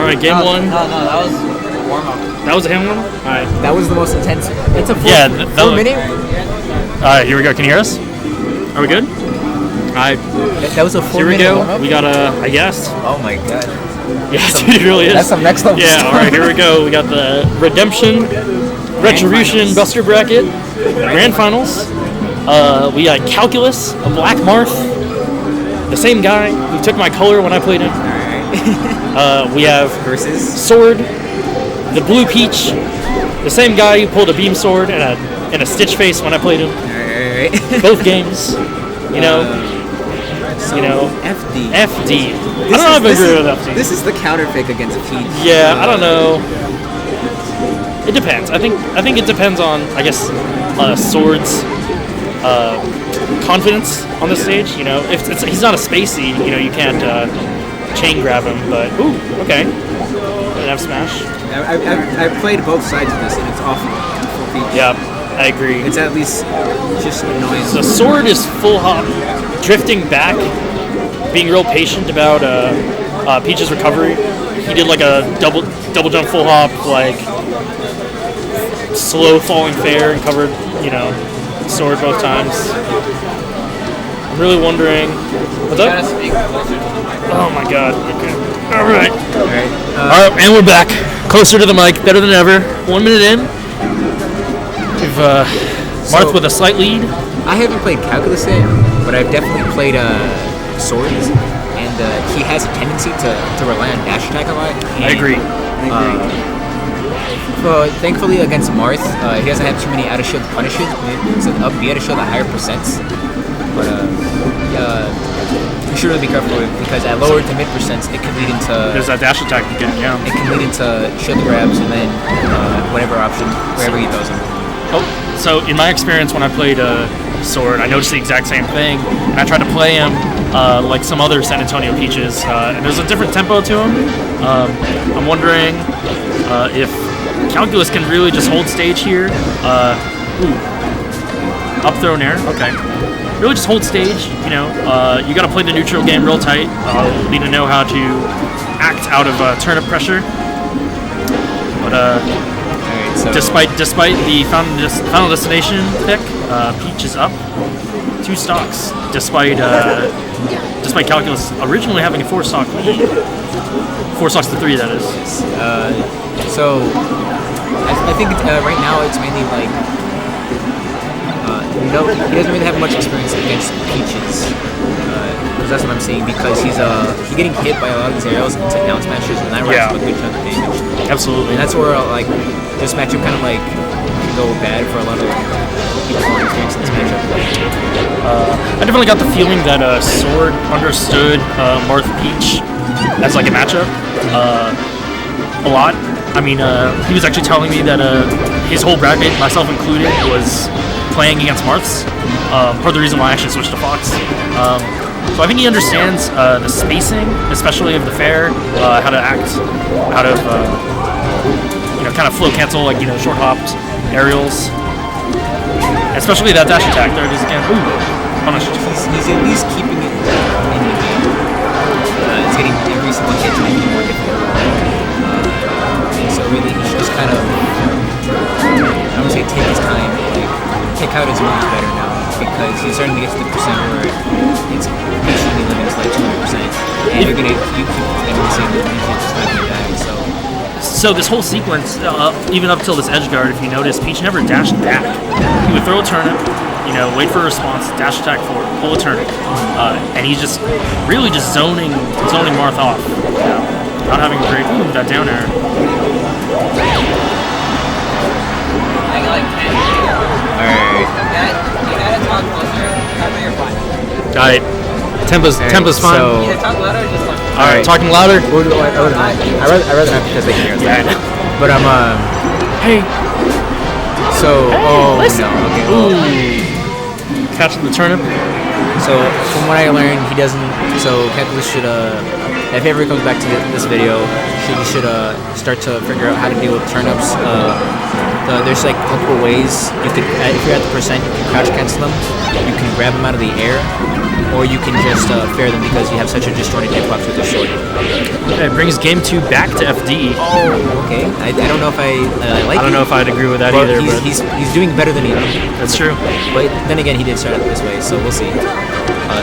right, game one. No, that was warm-up. That was a hand one? All right. That was the most intense. It's a 4 minute. All right, here we go. Can you hear us? Are we good? All right. That was a 4 Here we minute go. warm-up? We got I guess. Oh my god. Yeah, dude, it really is. That's some next level Yeah, stuff. all right, here we go. We got the Redemption, Retribution, Finals. Buster Bracket, Grand Finals. We got Calculus, a Black Marth, the same guy who took my color when I played him. We have Versus Sword, the Blue Peach, the same guy who pulled a Beam Sword and a Stitch Face when I played him. Alright. Both games, you know. FD. FD. I don't know if I agree with FD. This is the counter pick against Peach. Yeah, I don't know. It depends. I think it depends on, I guess, Sword's confidence on the stage. You know, if he's not a spacey, you know, you can't chain grab him. But ooh, okay. Didn't have smash. I've played both sides of this, and it's awful for Peach. Yeah, I agree. It's at least just annoying. The Sword is full hop, drifting back, being real patient about Peach's recovery. He did like a double jump full hop, like slow falling fair, and covered, you know, Sword both times. I'm really wondering. What's up? Oh my god. Okay. All right. All right, and we're back. Closer to the mic, better than ever. 1 minute in. We've Marth with a slight lead. I haven't played Calculus yet, but I've definitely played Swords, and he has a tendency to rely on dash attack a lot. I agree. Well, thankfully against Marth, he doesn't have too many out of shield punishes, so up B out of shield at higher percents. But you should really be careful with it, because at lower to mid percents, it can lead into. There's that dash attack again, yeah. It can lead into shield grabs and then whatever option, wherever he throws them. Oh, so in my experience when I played Sword, I noticed the exact same thing, and I tried to play him like some other San Antonio Peaches, and there's a different tempo to him. I'm wondering if Calculus can really just hold stage here. Up throw nair, okay. Really just hold stage, you know. You gotta play the neutral game real tight. Need to know how to act out of turnip pressure. But So despite the Final Destination pick, Peach is up 2 stocks. Despite Calculus originally having a 4-stock lead, 4 stocks to 3, that is. So I think right now it's mainly like no, he doesn't really have much experience against Peaches. Because that's what I'm saying. Because he's getting hit by a lot of these aerials into down smashes, and that racks up a good chunk of damage. Absolutely. And that's where like this matchup kind of like can go bad for a lot of people who are experiencing this matchup. I definitely got the feeling that Sword understood Marth Peach as like a matchup a lot. I mean, he was actually telling me that his whole bracket, myself included, was playing against Marths. Part of the reason why I actually switched to Fox. So I think he understands the spacing, especially of the fair, how to act out of, kind of flow cancel, like, short hopped aerials. Especially that dash attack. There it is again. Ooh, punished. He's at least keeping it in the game. It's getting every single hit to make it more difficult. And so really he should just kind of, I would say, take his time, like pick out his moves better now, because he's starting to get to the percent where it's usually limits like 200%, and you keep getting the same movement, you're just not gonna die. So this whole sequence, even up till this edge guard, if you notice, Peach never dashed back. He would throw a turnip, wait for a response, dash attack forward, pull a turnip, and he's just really just zoning Marth off. Not having a great move, that down air. Alright. You gotta talk closer, cover your fine. Alright. Tempo's fine. So, Either talk louder or just like. Alright, talking louder. I'd rather not, because they can hear us. Yeah. But Hey. So, listen. no, okay. Ooh. Catching the turnip. So, from what I learned, he doesn't. So, Calculus should, if he ever comes back to this video, he should start to figure out how to deal with turnips. There's like multiple ways you could, if you're at the percent, you can crouch cancel them. You can grab them out of the air, or you can just fair them because you have such a disjointed hitbox with your sword. It brings game 2 back to FD. Oh, okay. I don't know if I like. I don't know if I'd agree with that either. He's doing better than he. That's true. But then again, he did start out this way, so we'll see.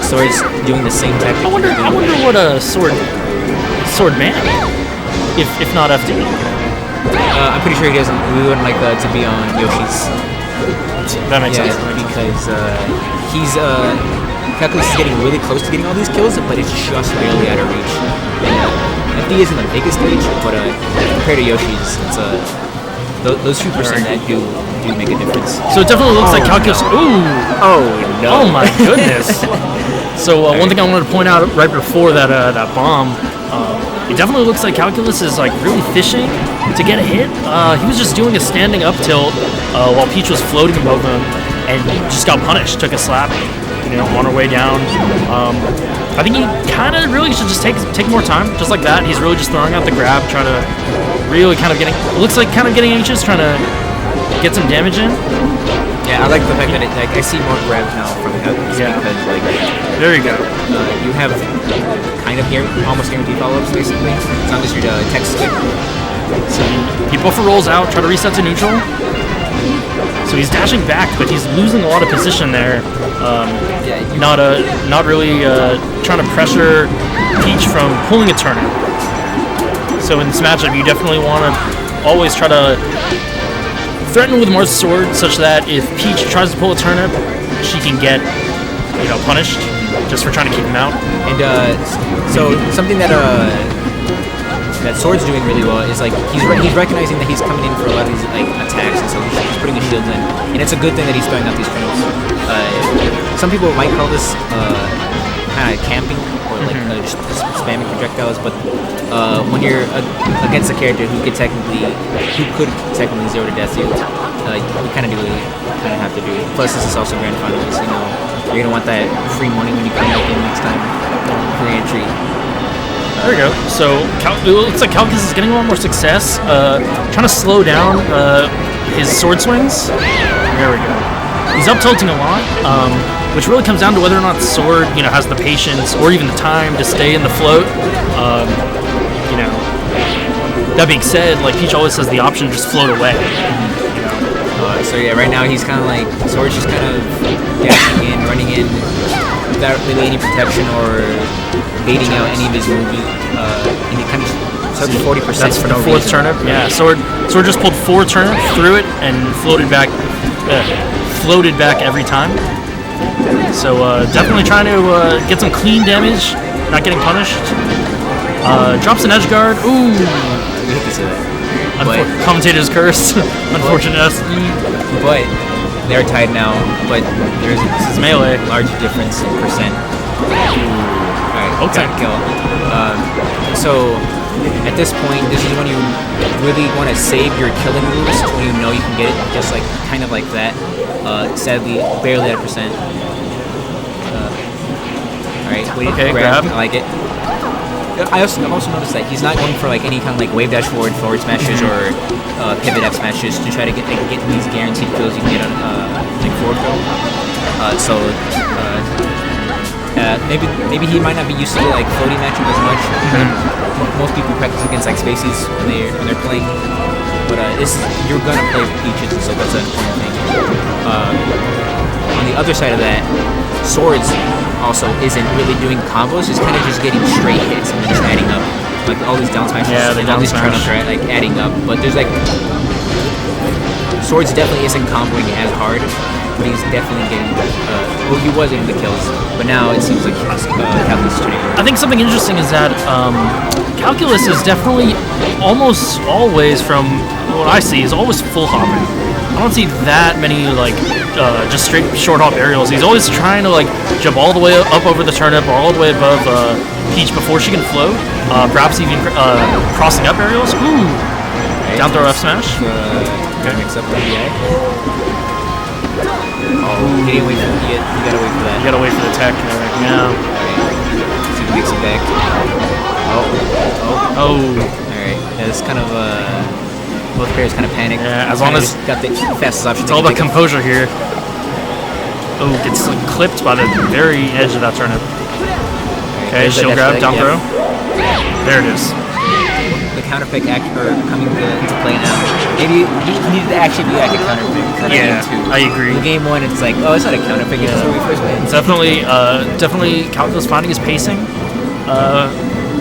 Sword's doing the same tactic. I wonder what a sword man, if not FD. I'm pretty sure he doesn't. We wouldn't like to be on Yoshi's. That makes sense. Because he's Calculus is getting really close to getting all these kills, but it's just barely out of reach. And, FD isn't the biggest stage, but compared to Yoshi's, it's those few percent that do make a difference. So it definitely looks like Calculus. No. Ooh. Oh no! Oh my goodness. So one thing I wanted to point out right before that bomb, it definitely looks like Calculus is like really fishing to get a hit. He was just doing a standing up tilt while Peach was floating above him, and just got punished. Took a slap, on her way down. I think he kind of really should just take more time, just like that. He's really just throwing out the grab, trying to really kind of looks like kind of getting anxious, trying to get some damage in. Yeah, I like the fact that I see more grabs now from Calculus because there you go. You have kind of almost guaranteed follow-ups basically, as long as your text skip. So he buffer rolls out, try to reset to neutral. So he's dashing back, but he's losing a lot of position there. Not really trying to pressure Peach from pulling a turnip. So in this matchup, you definitely want to always try to threaten with Marth's sword, such that if Peach tries to pull a turnip, she can get punished just for trying to keep him out. And so something that Sword's doing really well is he's recognizing that he's coming in for a lot of these attacks, and so he's putting his shields in, and it's a good thing that he's throwing out these turnips. Some people might call this kind of camping or just spamming projectiles, but when you're against a character who could technically zero to death you, you kind of have to do it. Plus, this is also grand finals. You're gonna want that free money when you come back in next time. Free entry. There we go. So it looks like Calculus is getting a lot more success, trying to slow down his sword swings. There we go. He's up tilting a lot, which really comes down to whether or not the sword, has the patience or even the time to stay in the float. That being said, Peach always has the option to just float away. So yeah, right now he's kind of Sword's just kind of dashing in, running in, without really any protection or baiting out any of his movement. And he kind of took 40%. That's for the no fourth reason. turnip. Yeah, Sword just pulled 4 turnips through it and floated back every time. So definitely trying to get some clean damage, not getting punished. Drops an edge guard. Ooh. We hate to say that. Commentator's curse. Unfortunate. But they're tied now. But there's This is melee. large difference in percent. Alright, Okay. time to kill. So at this point, this is when you really want to save your killing moves when you know you can get it, just kind of like that. Sadly, barely at a percent. Alright, wait, Okay, grab. grab. I like it. I've also noticed that he's not going for any kind of wave dash forward smashes or pivot F smashes to try to get these guaranteed kills you can get on forward throw. Maybe he might not be used to floating matchup as much. Most people practice against spaces when they're playing, but you're gonna play with Peaches, so that's an important thing. On the other side of that, Swords also isn't really doing combos, just kind of just getting straight hits and then just adding up. All these down smashes and all these turnips are adding up. But there's Swords definitely isn't comboing as hard, but he's definitely getting he was getting the kills, but now it seems like Calculus is turning around. I think something interesting is that Calculus is definitely almost always, from what I see, is always full hopping. I don't see that many just straight short hop aerials. He's always trying to jump all the way up over the turnip or all the way above Peach before she can float. Perhaps even crossing up aerials. Ooh, right. Down throw F smash. Okay. Mix up the DI. Oh, you gotta wait for that. You gotta wait for the tech. Yeah. Alright. So you mix it back. Oh. Alright. Yeah, this kind of both players kind of panic. Yeah, as long as got the fastest option. It's all about composure here. Oh, gets like clipped by the very edge of that turnip. Okay, There's the shield grab, dash down leg, throw. There it is. The counter pick coming to play now. Maybe he needed to actually be like a counter pick. Yeah, I agree. In game 1, it's like, oh, it's not a counter pick. It's just a first win. Definitely Calculus finding his pacing.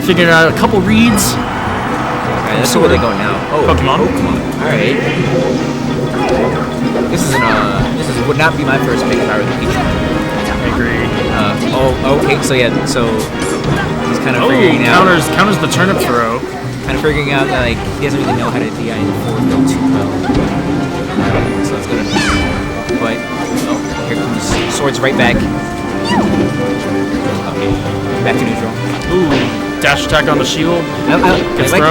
Figuring out a couple reads. Alright, let's see where they go now. Oh, Pokemon. Alright. This would not be my first pick if I were the Peach. I agree. Okay, so yeah, so he's kind of figuring out. Counters the turnip throw. Kind of figuring out that like he doesn't really know how to DI in forward go too well. So that's good. But here comes swords right back. Okay, back to neutral. Ooh, dash attack on the shield. I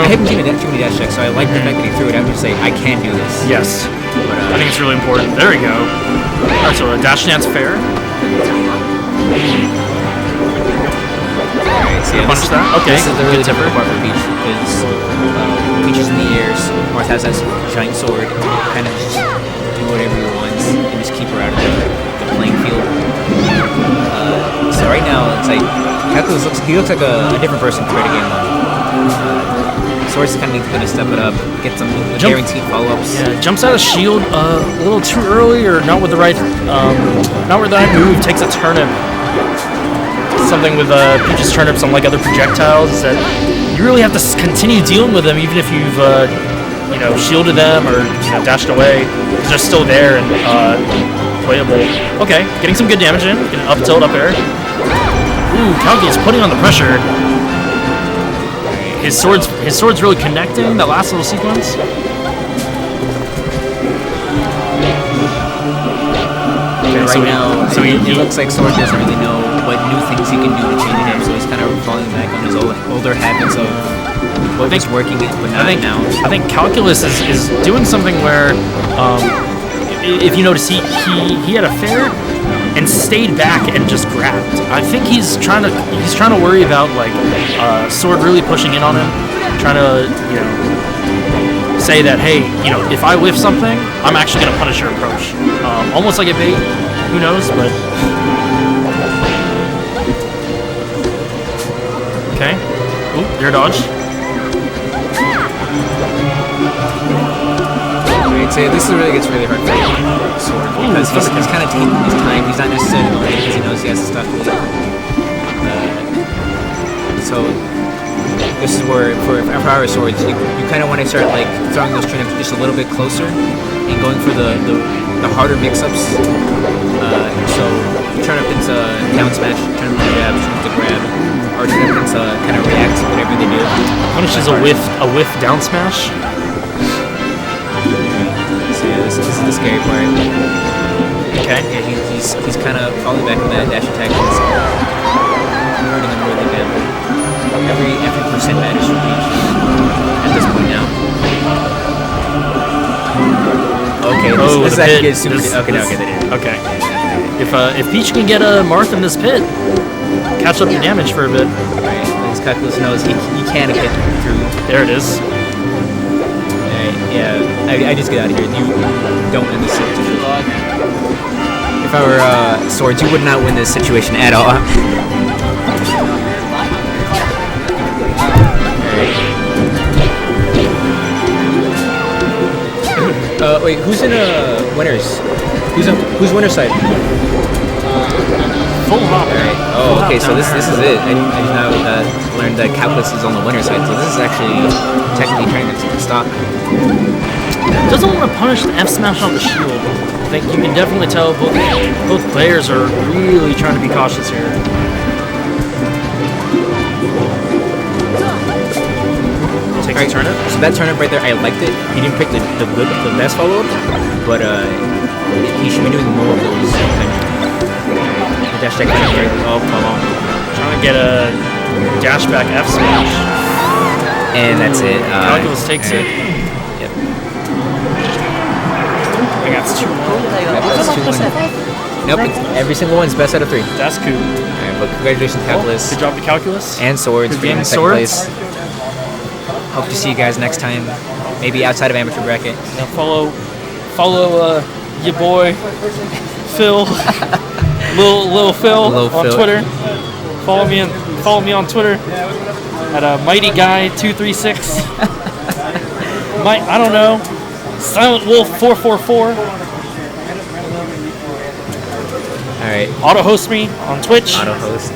haven't seen too many dash checks, so I like the fact that he threw it out to say I can do this. Yes. But, I think it's really important. There we go. Alright, so a dash dance fair. Alright, so yeah, Punch that? Okay. This is the really difficult part for Peach, because Peach is in the air, Marth has that giant sword, kind of just do whatever he wants, and just keep her out of the playing field. So right now, it's like, Calculus looks like a different person compared to game 1. Swords kind of going to step it up, get some guaranteed follow-ups. Yeah, jumps out of shield a little too early, or not with the right move. Takes a turnip. Something with Peach's turnips, unlike other projectiles, is that you really have to continue dealing with them, even if you've shielded them or dashed away, because they're still there and playable. Okay, getting some good damage in. Getting up tilt, up air. Ooh, Calculus putting on the pressure. His sword's really connecting that last little sequence. Okay, right now, it looks like Sword doesn't really know what new things he can do to change it up, so he's kind of falling back on his older habits of what was working, but not now. I think Calculus is doing something where, if you notice, he had a fair and stayed back and just grabbed. I think he's trying to worry about like Sword really pushing in on him, trying to say that, hey, if I whiff something, I'm actually gonna punish your approach. Almost like a bait. Who knows? But okay. Ooh, air dodge. I'd say this really gets really hard for Sword because he's kind of taking his time. He's not necessarily going in because he knows he has to stuff with it. So this is where for our swords, you kind of want to start like throwing those turnips just a little bit closer and going for the harder mix-ups. So turnip into down smash, turnip to grab, or turnip into kind of react to whatever they do. Punishes a whiff down smash. This is the scary part. Okay. Yeah, he's kind of falling back on that dash attack. He's hurting him really badly. Every percent matters for Peach at this point now. Okay, this actually gets super. Okay. If Peach can get a Marth in this pit, catch up your damage for a bit. Right. Because Calculus knows he can get through. There it is. Yeah, I just get out of here. You don't win this situation. If I were Swords, you would not win this situation at all. Wait, who's in winners? Who's winner's side? Full hop. Alright. Oh, okay. So this is it. I just now learned that Calculus is on the winner's side. So this is actually technically trying to stop. Doesn't want to punish the F smash on the shield. I think you can definitely tell both players are really trying to be cautious here. Takes a turnip. So that turnip right there, I liked it. He didn't pick the best follow-up, but he should be doing more of those. Dash check right. Oh, come on. Trying to get a dash back F smash. And that's it. Calculus takes it. Yep. I think that's 2-1. Nope, every single one's best out of 3. That's cool. Alright, but congratulations, Calculus. Good job to Calculus. And Swords for game, second place. Hope to see you guys next time. Maybe outside of amateur bracket. Now follow your boy Phil. Lil Phil Lil on Phil. Twitter. Follow me on Twitter at Mighty Guy 236. I don't know. Silent Wolf 444. All right. Auto host me on Twitch. Auto host.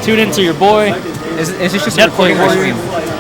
Tune into your boy. Is this just a Netplay recording or Warrior. stream?